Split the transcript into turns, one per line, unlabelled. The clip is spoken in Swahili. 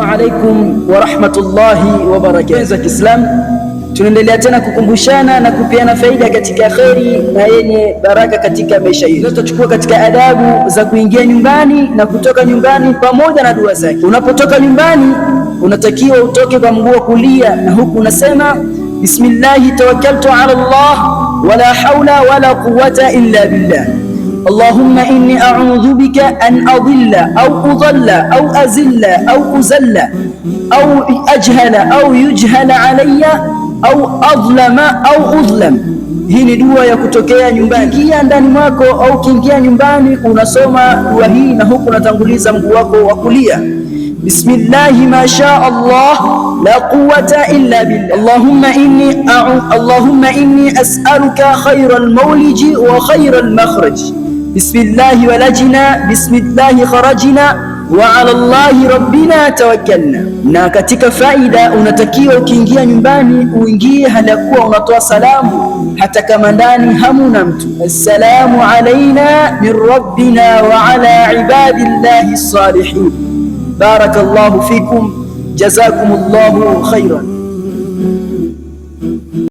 Assalamu alaikum wa rahmatullahi wa barakatuh. Kiislamu, tunaendelea tena kukumbushana na kupeana faida katika kheri na yenye baraka katika maisha yetu. Tutachukua katika adabu za kuingia nyumbani na kutoka nyumbani pamoja na dua zake. Unapotoka nyumbani unatakiwa utoke kwa mguu wa kulia, na huku unasema bismillahi tawakkaltu ala Allah wala hawla wala quwwata illa billah. Allahumma inni a'udhu bika an adilla au udalla au azilla au uzalla au ajhala au yujhala alayya au adlama au udlam. Hii ni dua ya kutokea nyumbani. Ukiingia ndani mwako au ukiingia nyumbani unasoma dua hii, na huku unatanguliza mguu wako wa kulia. Bismillahi ma sha Allah la quwwata illa billah. Allahumma inni as'aluka khayra al-mawliji wa khayra al-makhraj. Bismillahi walajna, bismillahi kharajna wa ala Allahi rabbina tawakkalna. Na katika faida, unatakiwa ukiingia nyumbani uingie halakuwa unatoa salamu hata kama ndani hamuna mtu. Assalamu alaina min rabbina wa ala ibadillahi salihin. Barakallahu fikum, jazakumullahu khairan.